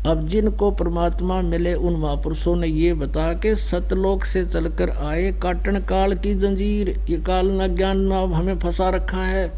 अब जिनको परमात्मा मिले उन महापुरुषों ने ये बता के सतलोक से चलकर आए, काटन काल की जंजीर, ये काल न ज्ञान में अब हमें फंसा रखा है,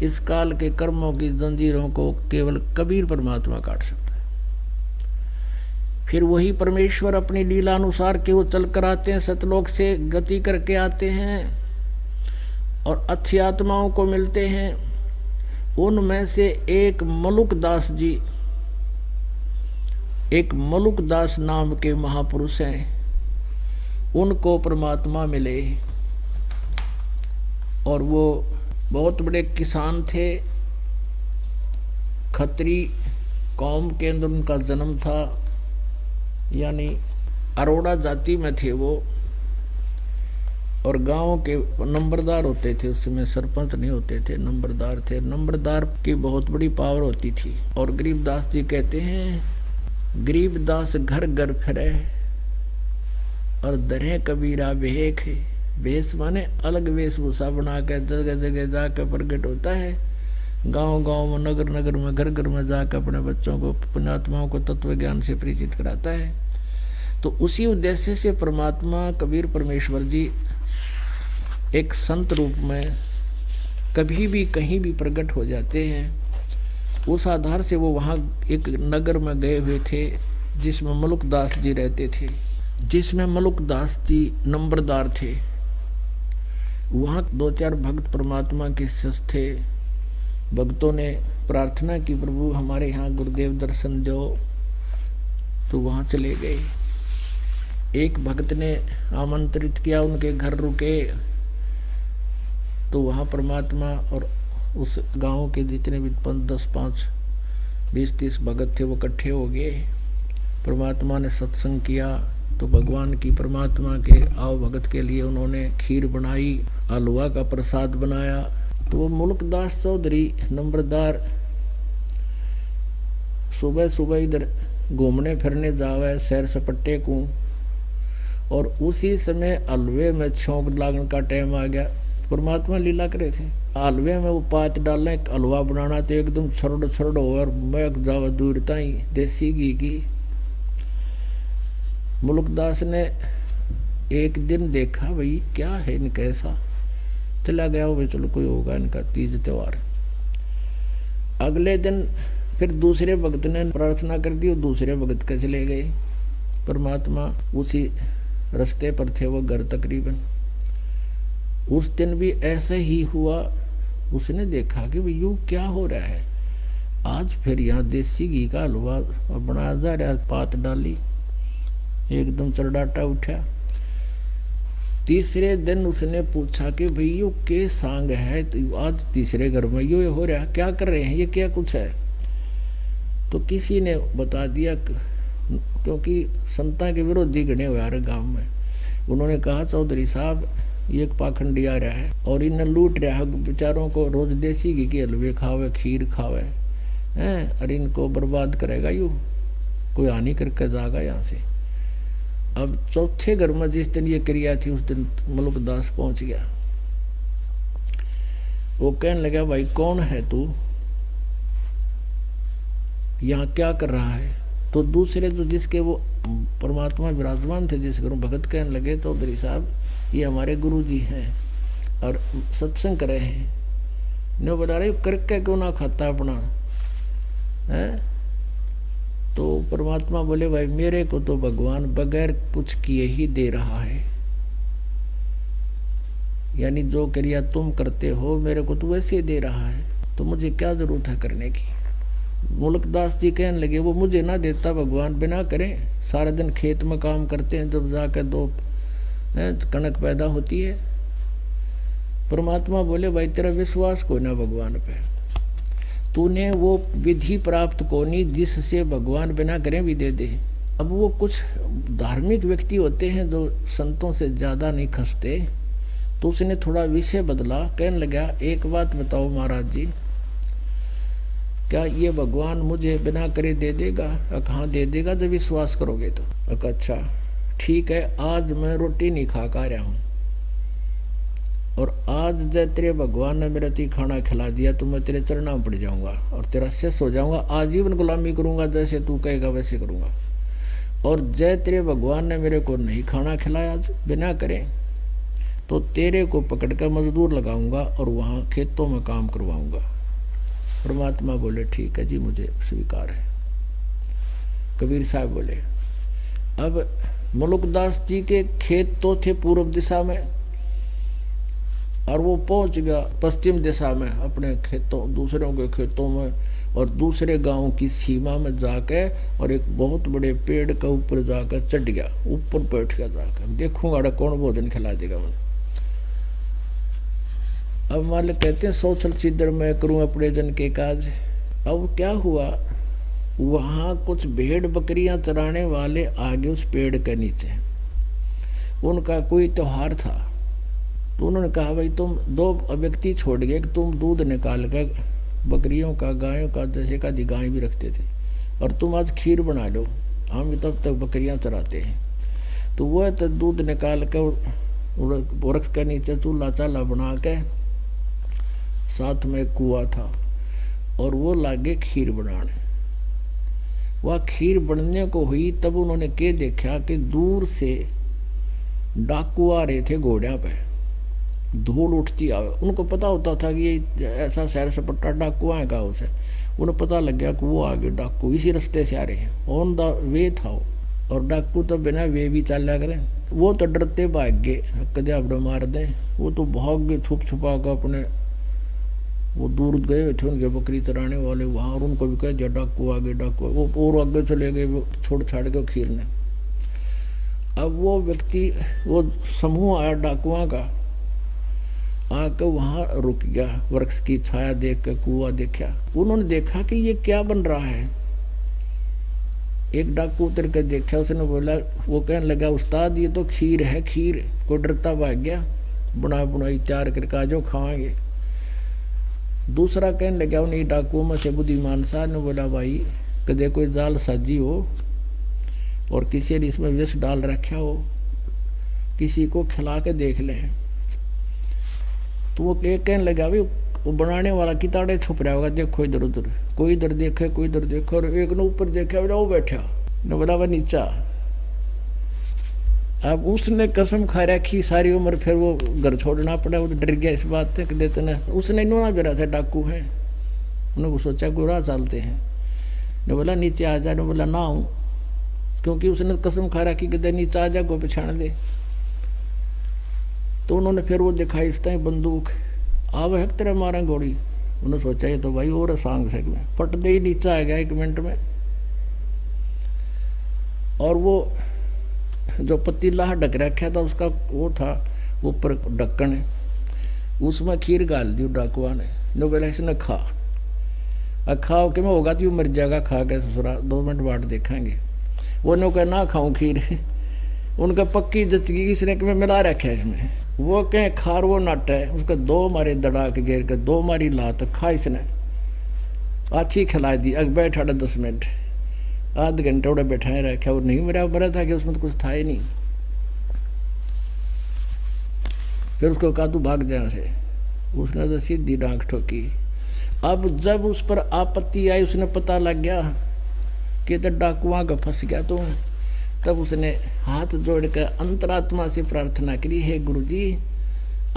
इस काल के कर्मों की जंजीरों को केवल कबीर परमात्मा काट सकता है। फिर वही परमेश्वर अपनी लीला अनुसार के वो चल कर आते हैं, सतलोक से गति करके आते हैं और अच्छी आत्माओं को मिलते हैं। उनमें से एक मलुकदास जी, एक मलुकदास नाम के महापुरुष हैं, उनको परमात्मा मिले और वो बहुत बड़े किसान थे, खत्री कौम के अंदर उनका जन्म था, यानी अरोड़ा जाति में थे वो, और गांव के नंबरदार होते थे, उस समय सरपंच नहीं होते थे, नंबरदार थे। नंबरदार की बहुत बड़ी पावर होती थी। और गरीबदास जी कहते हैं, गरीबदास घर घर फिरे और दरे कबीरा भेख, वेश माने अलग वेशभूषा बना कर जगह जगह जाकर प्रकट होता है, गांव गांव में, नगर नगर में, घर घर में जाकर अपने बच्चों को, पुण्यात्माओं को तत्व ज्ञान से परिचित कराता है। तो उसी उद्देश्य से परमात्मा कबीर परमेश्वर जी एक संत रूप में कभी भी कहीं भी प्रकट हो जाते हैं। उस आधार से वो वहाँ एक नगर में गए हुए थे जिसमें मलुकदास जी रहते थे, जिसमें मलुकदास जी नंबरदार थे। वहाँ 2-4 भक्त परमात्मा के शिष्य थे। भक्तों ने प्रार्थना की, प्रभु हमारे यहाँ गुरुदेव दर्शन दो, तो वहाँ चले गए। एक भक्त ने आमंत्रित किया, उनके घर रुके, तो वहाँ परमात्मा और उस गांव के जितने भी 10, 5, 20, 30 भगत थे वो इकट्ठे हो गए। परमात्मा ने सत्संग किया तो भगवान की परमात्मा के आओ भगत के लिए उन्होंने खीर बनाई, हलवा का प्रसाद बनाया। तो वो मुल्कदास चौधरी नंबरदार सुबह सुबह इधर घूमने फिरने जावे सैर सपट्टे को, और उसी समय हलवे में छौंक लागने का टाइम आ गया। परमात्मा लीला करे थे, हलवे में वो पात डालने, हलवा बनाना तो एकदम छरड़ छरड़ हो और महक जावा दूर ताई देसी घी की। मुल्कदास ने एक दिन देखा, भाई क्या है इनका ऐसा, चला गया भाई चलो कोई होगा इनका तीज त्योहार। अगले दिन फिर दूसरे भक्त ने प्रार्थना कर दी और दूसरे भक्त के चले गए। परमात्मा उसी रास्ते पर थे वो घर तकरीबन। उस दिन भी ऐसा ही हुआ। उसने देखा कि भाई यूँ क्या हो रहा है, आज फिर यहाँ देसी घी का हलवा बनाया जा रहा, पात डाली, एकदम चरडाटा उठा। तीसरे दिन उसने पूछा कि भाई यो के सांग है, तो आज तीसरे घर में यो हो रहा, क्या कर रहे हैं, ये क्या कुछ है। तो किसी ने बता दिया, क्योंकि संता के विरोधी गणे हुए आ रहे गाँव में। उन्होंने कहा चौधरी साहब ये एक पाखंडी आ रहा है और इन्हें लूट रहा है बेचारों को, रोज देसी घी के हलवे खावे, खीर खावे हैं, और इनको बर्बाद करेगा यूँ, कोई हानि करके जाएगा यहाँ से। अब चौथे घर में जिस दिन ये क्रिया थी उस दिन मुल्कदास पहुंच गया। वो कहने लगा, भाई कौन है तू, यहाँ क्या कर रहा है। तो दूसरे जो जिसके वो परमात्मा विराजमान थे जिस गुरु भगत कहने लगे, चौधरी साहब ये हमारे गुरु जी हैं और सत्संग कर रहे हैं। ने बता रहे करके क्यों ना खाता अपना है। तो परमात्मा बोले, भाई मेरे को तो भगवान बगैर कुछ किए ही दे रहा है, यानी जो क्रिया तुम करते हो मेरे को तो वैसे ही दे रहा है, तो मुझे क्या जरूरत है करने की। मुल्कदास जी कहने लगे, वो मुझे ना देता भगवान, बिना करें सारा दिन खेत में काम करते हैं, जब जाकर 2 कणक पैदा होती है। परमात्मा बोले, भाई तेरा विश्वास को ना भगवान पे, तूने वो विधि प्राप्त को नहीं जिससे भगवान बिना करें भी दे दे। अब वो कुछ धार्मिक व्यक्ति होते हैं जो संतों से ज़्यादा नहीं खसते, तो उसने थोड़ा विषय बदला। कहने लगा, एक बात बताओ महाराज जी, क्या ये भगवान मुझे बिना करे दे देगा। हाँ दे देगा जब विश्वास करोगे तो। अच्छा ठीक है, आज मैं रोटी नहीं खा रहा हूँ, और आज जब तेरे भगवान ने मेरा ती खाना खिला दिया तो मैं तेरे चरणों में पड़ जाऊंगा और तेरा शिष्य हो जाऊंगा, आजीवन गुलामी करूंगा, जैसे तू कहेगा वैसे करूंगा। और जय तेरे भगवान ने मेरे को नहीं खाना खिलाया बिना करें तो तेरे को पकड़ कर मजदूर लगाऊंगा और वहाँ खेतों में काम करवाऊंगा। परमात्मा बोले ठीक है जी, मुझे स्वीकार है। कबीर साहब बोले अब मलुकदास जी के खेत तो थे पूर्व दिशा में और वो पहुंच गया पश्चिम दिशा में अपने खेतों, दूसरों के खेतों में और दूसरे गांव की सीमा में जाके और एक बहुत बड़े पेड़ के ऊपर जाकर चढ़ गया, ऊपर बैठ गया जाकर, देखूंगा कौन भोजन खिला देगा मुझे। अब मालिक कहते हैं सौ छल छिद्र मैं करूं अपने जन के काज। अब क्या हुआ, वहां कुछ भेड़ बकरियां चराने वाले आगे उस पेड़ के नीचे, उनका कोई त्योहार था, तो उन्होंने कहा भाई तुम दो व्यक्ति छोड़ गए कि तुम दूध निकाल कर बकरियों का, गायों का, जैसे का गाय भी रखते थे, और तुम आज खीर बना लो, हम तब तक बकरियां चराते हैं। तो वह तो दूध निकाल कर वृक्ष के नीचे चूल्हा चाला बना के, साथ में कुआं था और वो लागे खीर बनाने। वह खीर बनने को हुई तब उन्होंने के देखा कि दूर से डाकू आ रहे थे घोड़िया पे, धूल उठती आवे। उनको पता होता था कि ये ऐसा सैर सपट्टा डाकू आएगा, उसे उन्हें पता लग गया कि वो आगे डाकू इसी रास्ते से आ रहे हैं, ऑन द वे था वो। और डाकू तो बिना वे भी चला करें, वो तो डरते भाग गए, कदे आप मार दें, वो तो भाग गए छुप छुपा कर अपने, वो दूर गए हुए थे उनके बकरी चराने वाले वहाँ, और उनको भी कह दिया डाकू आगे, डाकू। वो और आगे चले गए, वो छोड़ छाड़ के खीर ने। अब वो व्यक्ति, वो समूह आया डाकुओं का, आकर वहाँ रुक गया, वृक्ष की छाया देख कर कुआं देखा। उन्होंने देखा कि ये क्या बन रहा है। एक डाकू उतर कर देखा, उसने बोला, वो कहने लगा उस्ताद ये तो खीर है, खीर। कोई डरता भाग गया, बुना बुनाई तैयार करके आ जाओ खाएंगे। दूसरा कहने लगा उन्हीं डाकुओं में से बुद्धिमान सा ने बोला भाई कदे कोई जाल साजी हो और किसी ने इसमें विष डाल रखा हो, किसी को खिला के देख ले। तो वो कहने लगा भाई वो बनाने वाला किताड़े छुप रहा होगा, देखो इधर उधर, कोई इधर देखे कोई इधर देखे, और एक ने ऊपर देखा बोला वो बैठा, ने बोला वह नीचा। अब उसने कसम खा रखी सारी उम्र, फिर वो घर छोड़ना पड़ा, वो तो डर गया इस बात से कि देते ना, उसने नोना बेरा था डाकू है, उन्होंने सोचा गुरा चलते हैं, ने बोला नीचे आ जा, ने बोला ना हूँ, क्योंकि उसने कसम खा रखी कि दे नीचे आ जा, को पछाण दे। तो उन्होंने फिर वो दिखाई इस तरह बंदूक, आव है तेरा मारा गोली। उन्होंने सोचा ये तो भाई और सांग से फट दे ही नीचे आ गया 1 मिनट में। और वो जो पतीला ढक रखा था उसका वो था ऊपर ढक्कन, उसमें खीर गाल दी डाकुआ ने बोला इसने खा, खाओ कि मैं होगा तो मर जाएगा खा के ससुरा, 2 मिनट बाद देखेंगे। वो ने कहा ना खाऊं खीर, उनका पक्की जचगी किसने कि मैं मिला रखा है इसमें। वो कहें खार वो नट है, उसका 2 मारे दड़ा के गिर के 2 मारी लात खा, इसने अच्छी खिला दी। अग बैठा 10 मिनट आध घंटे उड़े बैठाए रखा, वो नहीं मरा था कि उसमें तो कुछ था ही नहीं। फिर उसको कहा तू भाग जाने से, उसने तो सीधी डांक ठोकी। अब जब उस पर आपत्ति आई, उसने पता लग गया कि तो डाकुआ का फंस गया, तो तब उसने हाथ जोड़कर अंतरात्मा से प्रार्थना करी, हे गुरुजी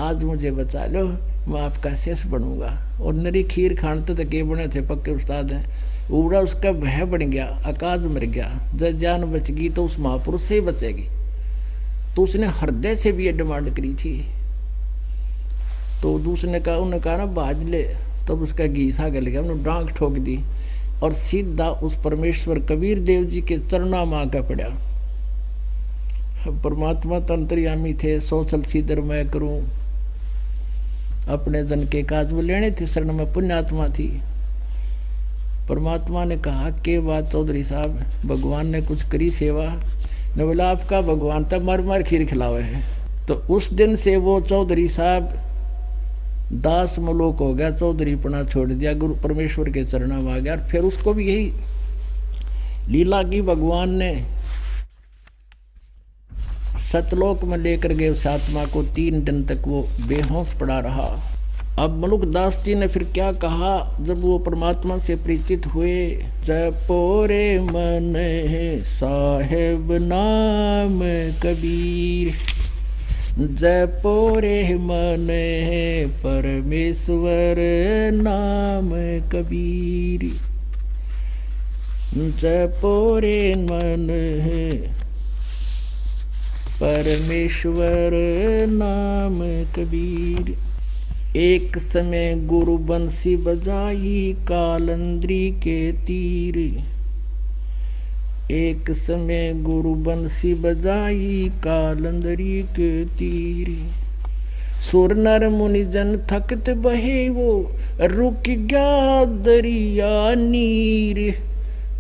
आज मुझे बचा लो, मैं आपका शेष बनूंगा। और नरी खीर खानते तो के बने थे, पक्के उस्ताद हैं। उड़ा उसका भय बन गया, आकाश मर गया, जब जान बच गई तो उस महापुरुष से ही बचेगी। तो उसने हृदय से भी ये डिमांड करी थी। तो दूसरे कहा, उन्होंने कहा ना बाज ले, तब उसका घीसा गल गया, उन्होंने डांक ठोक दी और सीधा उस परमेश्वर कबीर देव जी के चरणों में आकर पड़ा। परमात्मा तंत्रियामी थे, सोचल सीधर मैं करूं अपने जन के काज में लेने थे, शरण में पुण्यात्मा थी। परमात्मा ने कहा के बात चौधरी साहब, भगवान ने कुछ करी सेवा, ने बोला आपका भगवान तब मार मार खीर खिलावे है। तो उस दिन से वो चौधरी साहब दास मलोक हो गया, चौधरी पना छोड़ दिया, गुरु परमेश्वर के चरणों में आ गया। फिर उसको भी यही लीला की, भगवान ने सतलोक में लेकर गए उस आत्मा को। 3 दिन तक वो बेहोश पड़ा रहा। अब मलुकदास जी ने फिर क्या कहा जब वो परमात्मा से परिचित हुए। जपोरे मन साहेब नाम कबीर, जपोरे मन परमेश्वर नाम कबीर, जपोरे मन परमेश्वर नाम कबीर। एक समय गुरु बंसी बजाई कालंदरी के तीर, एक समय गुरु बंसी बजाई कालंदरी के तीर। सुर नर मुनि जन थकत बहे वो, रुक गया दरिया नीर।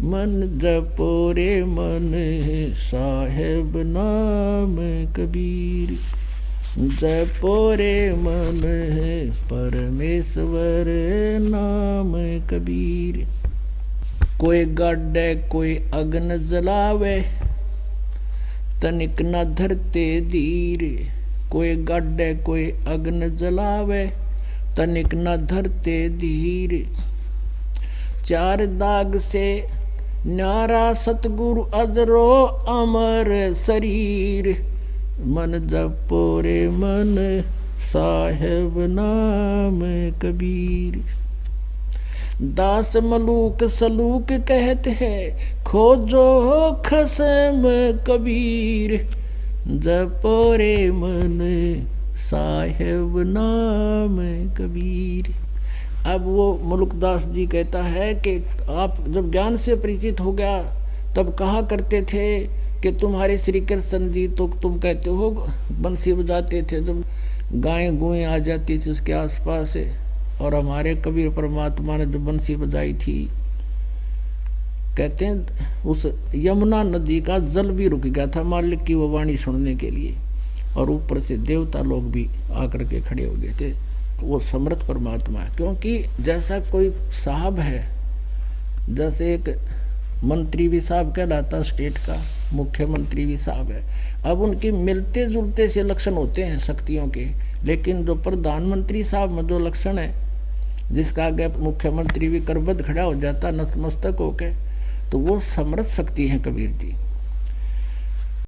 मन जपोरे मन साहेब नाम कबीर, जपोरे मन परमेश्वर नाम कबीर। कोई गाड़े कोई अग्न जलावे, तनिक न धरते धीर। कोई गाड़े कोई अग्न जलावे, तनिक न धरते धीर। 4 दाग से न्यारा सतगुरु अजरो अमर शरीर। मन जपोरे मन साहेब नाम कबीर। दास मलूक सलूक कहते हैं, खोजो खसम कबीर। जपोरे मन साहेब नाम कबीर। अब वो मलुकदास जी कहता है कि आप जब ज्ञान से परिचित हो गया तब कहा करते थे कि तुम्हारे श्री कृष्ण जी तो तुम कहते हो बंसी बजाते थे, जब गायें गुएं आ जाती थी उसके आसपास से, और हमारे कबीर परमात्मा ने जो बंसी बजाई थी, कहते हैं उस यमुना नदी का जल भी रुक गया था मालिक की वो वाणी सुनने के लिए, और ऊपर से देवता लोग भी आकर के खड़े हो गए थे। वो समर्थ परमात्मा है, क्योंकि जैसा कोई साहब है, जैसे एक मंत्री भी साहब कहलाता स्टेट का, मुख्यमंत्री भी साहब है। अब उनके मिलते जुलते से लक्षण होते हैं शक्तियों के, लेकिन जो प्रधानमंत्री साहब में जो लक्षण है, जिसका आगे मुख्यमंत्री भी करबद्ध खड़ा हो जाता नतमस्तक होके, तो वो समर्थ शक्ति है कबीर जी।